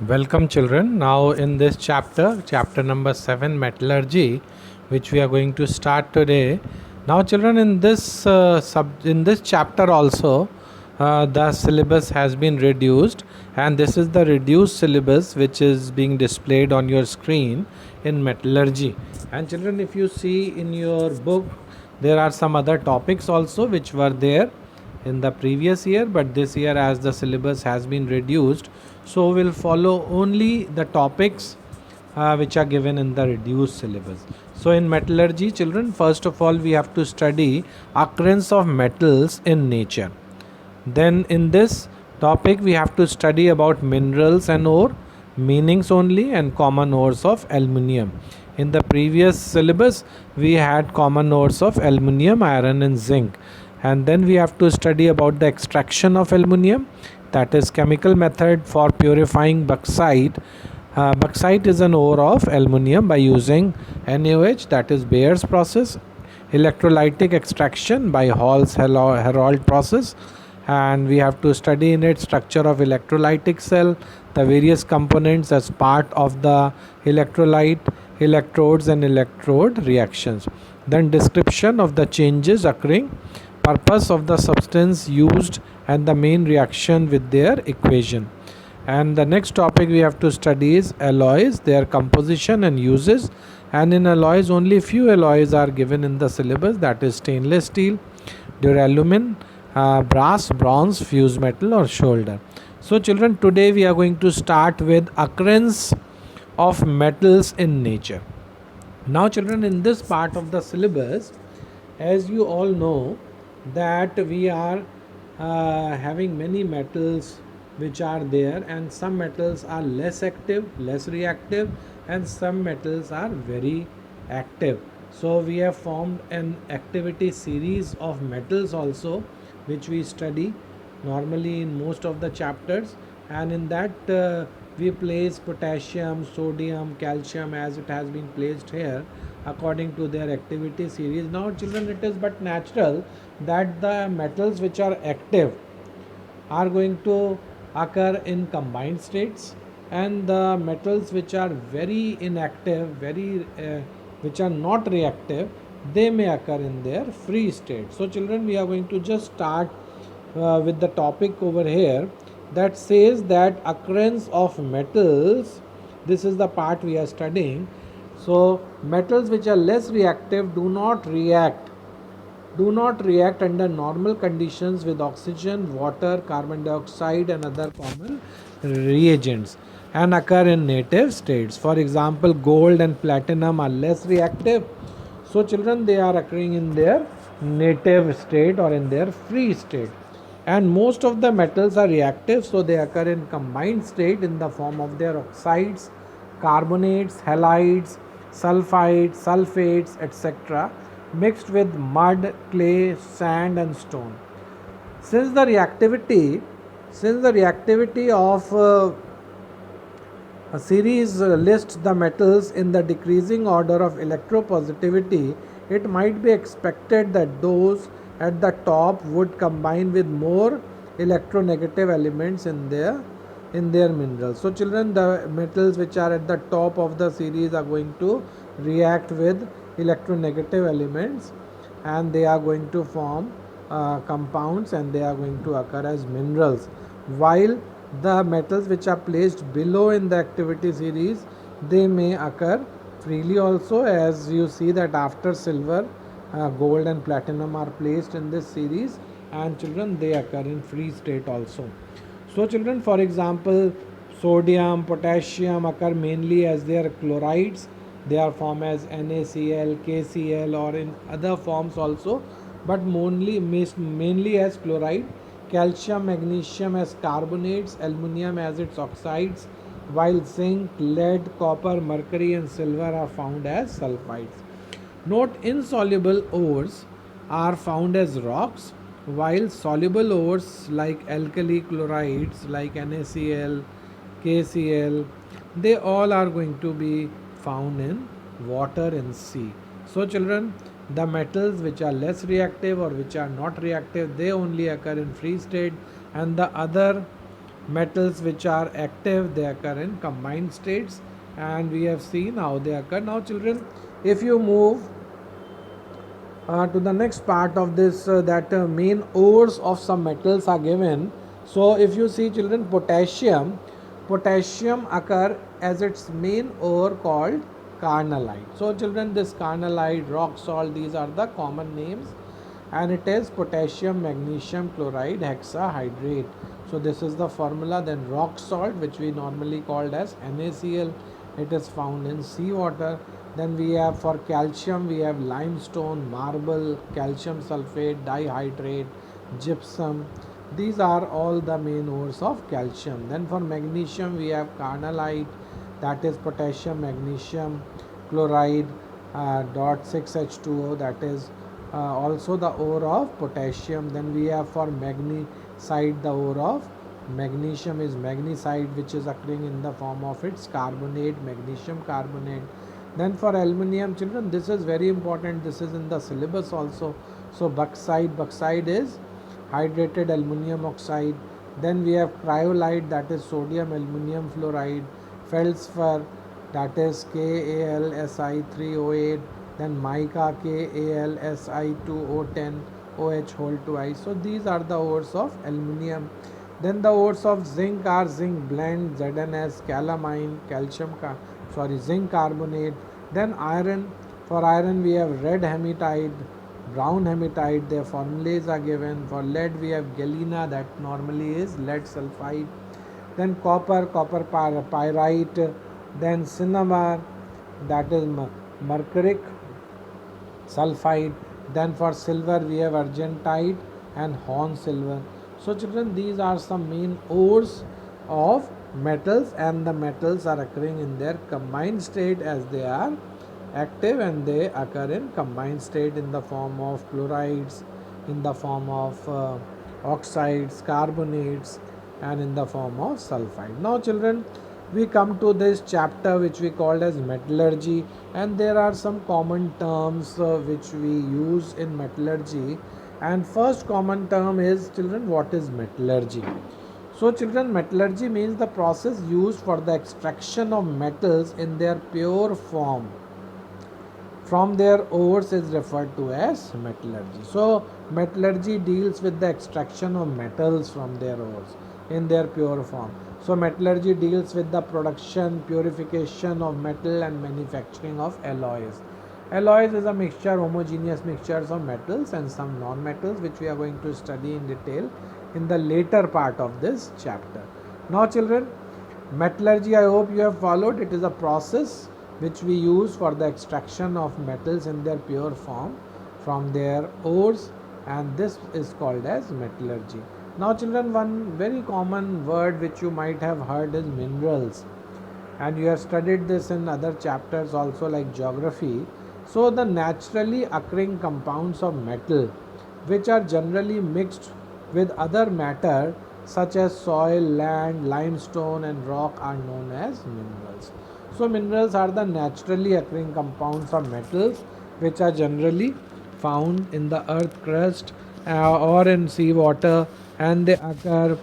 Welcome, children. Now, in this chapter number 7, metallurgy, which we are going to start today. Now, children, in this chapter also, the syllabus has been reduced, and this is the reduced syllabus which is being displayed on your screen in metallurgy. And children, if you see in your book, there are some other topics also which were there in the previous year, but this year, as the syllabus has been reduced, so we'll follow only the topics which are given in the reduced syllabus. So in metallurgy, children, first of all we have to study occurrence of metals in nature. Then in this topic we have to study about minerals and ore, meanings only, and common ores of aluminium. In the previous syllabus we had common ores of aluminium, iron and zinc. And then we have to study about the extraction of aluminium, that is chemical method for purifying bauxite. Bauxite is an ore of aluminium by using NaOH, that is Bayer's process. Electrolytic extraction by Hall's Herold process. And we have to study in it structure of electrolytic cell, the various components as part of the electrolyte, electrodes and electrode reactions. Then description of the changes occurring, purpose of the substance used and the main reaction with their equation. And the next topic we have to study is alloys, their composition and uses. And in alloys, only few alloys are given in the syllabus, that is stainless steel, duralumin, brass, bronze, fused metal or shoulder. So children, today we are going to start with occurrence of metals in nature. Now children, in this part of the syllabus, as you all know, that we are having many metals which are there, and some metals are less active, less reactive, and some metals are very active. So we have formed an activity series of metals also, which we study normally in most of the chapters, and in that we place potassium, sodium, calcium as it has been placed here according to their activity series. Now children, it is but natural that the metals which are active are going to occur in combined states, and the metals which are very inactive, which are not reactive, they may occur in their free state. So children, we are going to just start with the topic over here that says that occurrence of metals, this is the part we are studying. So metals which are less reactive do not react under normal conditions with oxygen, water, carbon dioxide and other common reagents, and occur in native states. For example, gold and platinum are less reactive. So children, they are occurring in their native state or in their free state. And most of the metals are reactive, so they occur in combined state in the form of their oxides, carbonates, halides, sulfides, sulfates, etc., mixed with mud, clay, sand and stone. Since the reactivity of a series lists the metals in the decreasing order of electropositivity, it might be expected that those at the top would combine with more electronegative elements in their minerals. So children, the metals which are at the top of the series are going to react with electronegative elements, and they are going to form compounds, and they are going to occur as minerals, while the metals which are placed below in the activity series, they may occur freely also, as you see that after silver, gold and platinum are placed in this series, and children, they occur in free state also. So children, for example, sodium, potassium occur mainly as their chlorides. They are formed as NaCl, KCl or in other forms also, but mainly as chloride. Calcium, magnesium as carbonates, aluminium as its oxides, while zinc, lead, copper, mercury and silver are found as sulfides. Note, insoluble ores are found as rocks, while soluble ores like alkali chlorides like NaCl, KCl, they all are going to be found in water and sea. So children, the metals which are less reactive or which are not reactive, they only occur in free state, and the other Metals which are active, they occur in combined states, and we have seen how they occur. Now children, if you move to the next part of this, that main ores of some metals are given. So if you see children, potassium occur as its main ore called carnallite. So children, this carnallite, rock salt, these are the common names, and it is potassium magnesium chloride hexahydrate. So this is the formula. Then rock salt, which we normally called as NaCl, it is found in seawater. Then we have, for calcium, we have limestone, marble, calcium sulfate, dihydrate, gypsum. These are all the main ores of calcium. Then for magnesium, we have carnallite, that is potassium magnesium chloride dot 6H2O, that is also the ore of potassium. Then we have for magnesite, the ore of magnesium is magnesite, which is occurring in the form of its carbonate, magnesium carbonate. Then for aluminium, children, this is very important, this is in the syllabus also. So bauxite is hydrated aluminium oxide. Then we have cryolite, that is sodium aluminum fluoride. Feldspar, that is KAlSi3O8. Then mica, KAlSi2O10 OH whole 2I. So these are the ores of aluminium. Then the ores of zinc are zinc blende, ZnS, calamine, zinc carbonate. Then iron, for iron we have red hematite, brown hematite, their formulas are given. For lead we have galena, that normally is lead sulfide. Then copper pyrite. Then cinnabar, that is mercuric sulfide. Then for silver we have argentite and horn silver. So children, these are some main ores of metals, and the metals are occurring in their combined state as they are active, and they occur in combined state in the form of chlorides, in the form of oxides, carbonates, and in the form of sulfide. Now children, we come to this chapter which we called as metallurgy, and there are some common terms which we use in metallurgy. And first common term is, children, what is metallurgy? So children, metallurgy means the process used for the extraction of metals in their pure form from their ores is referred to as metallurgy. So metallurgy deals with the extraction of metals from their ores in their pure form. So metallurgy deals with the production, purification of metal and manufacturing of alloys. Alloys is a mixture, homogeneous mixtures of metals and some non-metals, which we are going to study in detail in the later part of this chapter. Now children, metallurgy, I hope you have followed. It is a process which we use for the extraction of metals in their pure form from their ores, and this is called as metallurgy. Now children, one very common word which you might have heard is minerals, and you have studied this in other chapters also, like geography. So the naturally occurring compounds of metal, which are generally mixed with other matter such as soil, land, limestone and rock, are known as minerals. So minerals are the naturally occurring compounds of metals which are generally found in the earth crust or in seawater, and they occur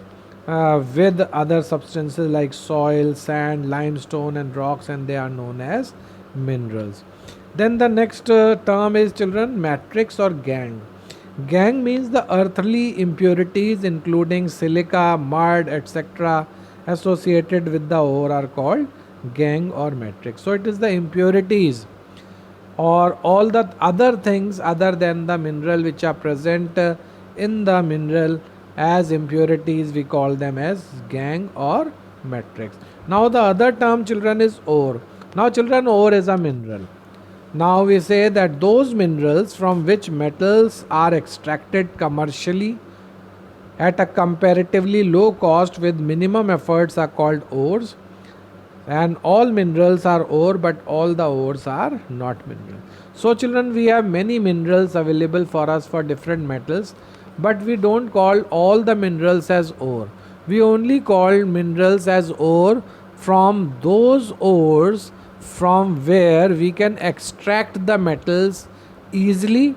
with other substances like soil, sand, limestone and rocks, and they are known as minerals. Then the next term is, children, matrix or gangue. Gangue means the earthly impurities including silica, mud, etc. associated with the ore are called gangue or matrix. So it is the impurities or all the other things other than the mineral which are present in the mineral as impurities, we call them as gangue or matrix. Now the other term, children, is ore. Now children, ore is a mineral. Now we say that those minerals from which metals are extracted commercially at a comparatively low cost with minimum efforts are called ores. And all minerals are ore, but all the ores are not minerals. So children, we have many minerals available for us for different metals, but we don't call all the minerals as ore. We only call minerals as ore from those ores from where we can extract the metals easily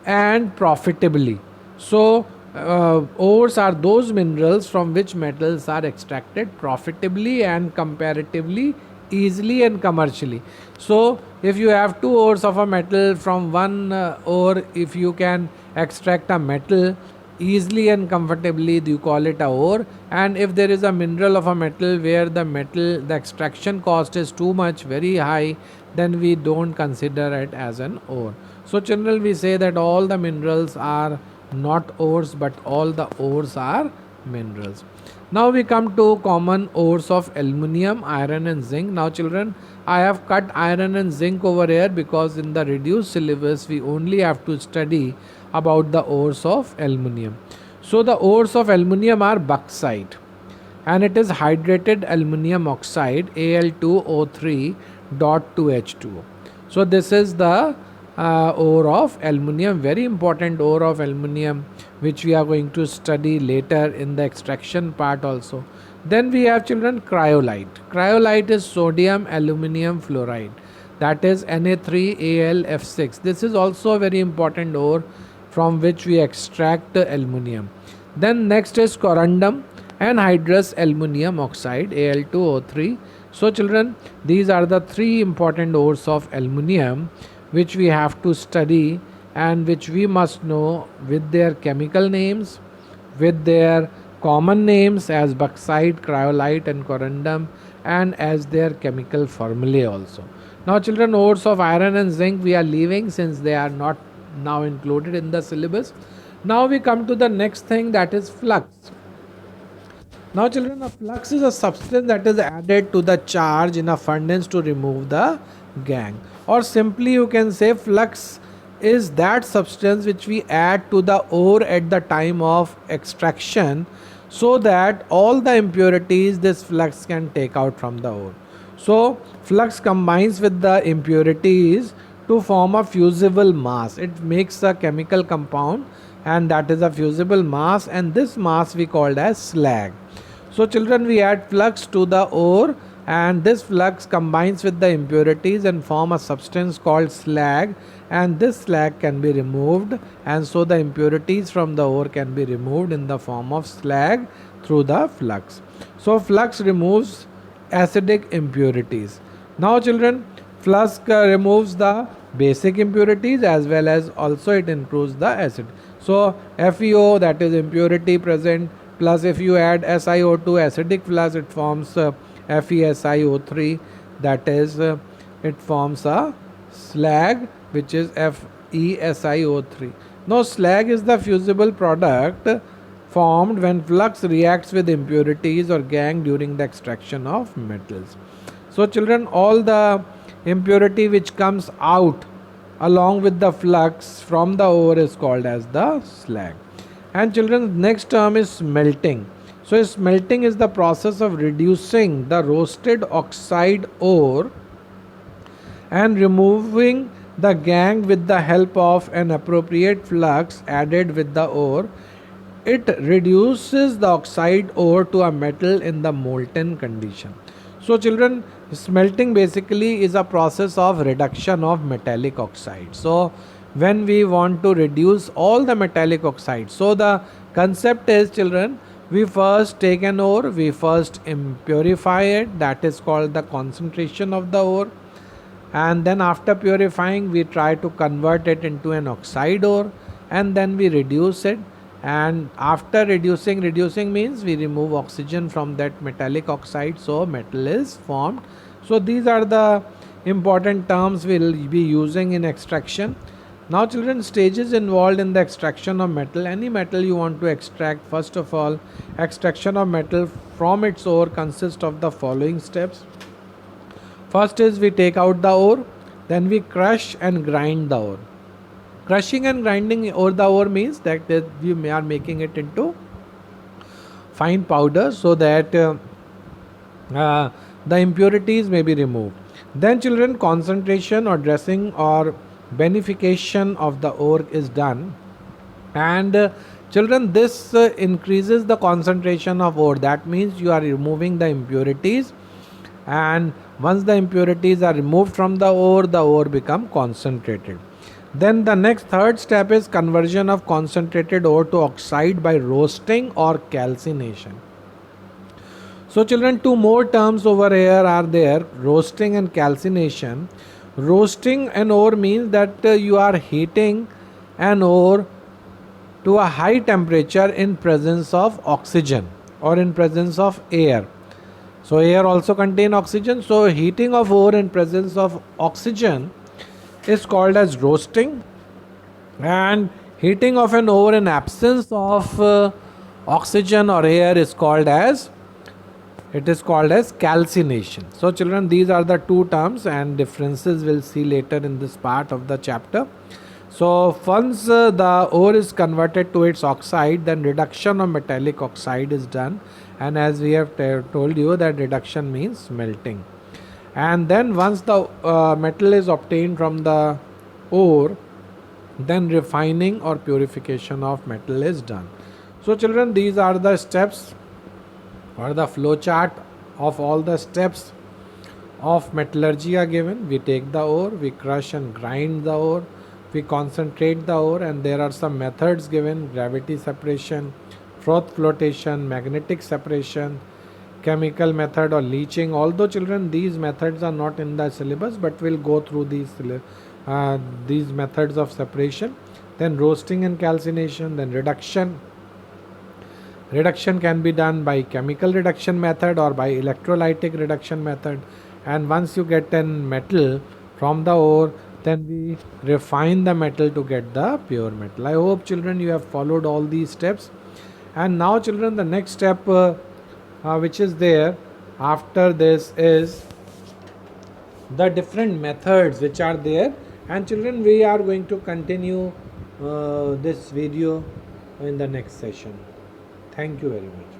and profitably. So ores are those minerals from which metals are extracted profitably and comparatively easily and commercially. So, if you have two ores of a metal from one ore, if you can extract a metal easily and comfortably, you call it a ore. And if there is a mineral of a metal where the extraction cost is too much, very high, then we don't consider it as an ore. So, children, we say that all the minerals are not ores, but all the ores are minerals. Now we come to common ores of aluminium, iron and zinc. Now children, I have cut iron and zinc over here because in the reduced syllabus we only have to study about the ores of aluminium. So the ores of aluminium are bauxite, and it is hydrated aluminium oxide, Al2O3 dot 2H2O. So this is the ore of aluminium, very important ore of aluminium, which we are going to study later in the extraction part also. Then we have children cryolite. Cryolite is sodium aluminium fluoride, that is Na3Al F6. This is also a very important ore from which we extract the aluminium. Then next is corundum anhydrous aluminium oxide, Al2O3. So children, these are the three important ores of aluminium which we have to study and which we must know with their chemical names, with their common names as bauxite, cryolite and corundum, and as their chemical formulae also. Now children, ores of iron and zinc we are leaving since they are not now included in the syllabus. Now we come to the next thing, that is flux. Now children, a flux is a substance that is added to the charge in a furnace to remove the gangue. Or simply you can say flux is that substance which we add to the ore at the time of extraction so that all the impurities this flux can take out from the ore. So flux combines with the impurities to form a fusible mass. It makes a chemical compound, and that is a fusible mass, and this mass we called as slag. So children, we add flux to the ore, and this flux combines with the impurities and form a substance called slag, and this slag can be removed, and so the impurities from the ore can be removed in the form of slag through the flux. So flux removes acidic impurities. Now children, flux removes the basic impurities as well as also it includes the acid. So FeO, that is impurity present, plus if you add SiO2 acidic flux, it forms FeSiO3, that is it forms a slag which is FeSiO3. Now slag is the fusible product formed when flux reacts with impurities or gangue during the extraction of metals. So children, all the impurity which comes out along with the flux from the ore is called as the slag. And children, next term is smelting. So smelting is the process of reducing the roasted oxide ore and removing the gangue with the help of an appropriate flux added with the ore. It reduces the oxide ore to a metal in the molten condition. So children, smelting basically is a process of reduction of metallic oxide. So when we want to reduce all the metallic oxide, so the concept is children, we first take an ore, we first impurify it, that is called the concentration of the ore, and then after purifying we try to convert it into an oxide ore, and then we reduce it, and after reducing means we remove oxygen from that metallic oxide, so metal is formed. So these are the important terms we will be using in extraction. Now children, stages involved in the extraction of metal. Any metal you want to extract, first of all, extraction of metal from its ore consists of the following steps. First is we take out the ore, then we crush and grind the ore. Crushing and grinding the ore means that we are making it into fine powder so that the impurities may be removed. Then children, concentration or dressing or beneficiation of the ore is done, and children, this increases the concentration of ore. That means you are removing the impurities, and once the impurities are removed from the ore become concentrated. Then the next third step is conversion of concentrated ore to oxide by roasting or calcination. So children, two more terms over here are there, roasting and calcination. Roasting an ore means that you are heating an ore to a high temperature in presence of oxygen or in presence of air. So air also contain oxygen. So heating of ore in presence of oxygen is called as roasting, and heating of an ore in absence of oxygen or air is called as calcination. So children, these are the two terms, and differences we'll see later in this part of the chapter. So once the ore is converted to its oxide, then reduction of metallic oxide is done, and as we have told you that reduction means melting. And then once the metal is obtained from the ore, then refining or purification of metal is done. So children, these are the steps or the flow chart of all the steps of metallurgy are given. We take the ore, we crush and grind the ore, we concentrate the ore, and there are some methods given: gravity separation, froth flotation, magnetic separation, chemical method or leaching. Although children, these methods are not in the syllabus, but we'll go through these methods of separation. Then roasting and calcination, then reduction. Reduction can be done by chemical reduction method or by electrolytic reduction method. And once you get an metal from the ore, then we refine the metal to get the pure metal. I hope children you have followed all these steps. And now children, the next step which is there after this is the different methods which are there. And children, we are going to continue this video in the next session. Thank you very much.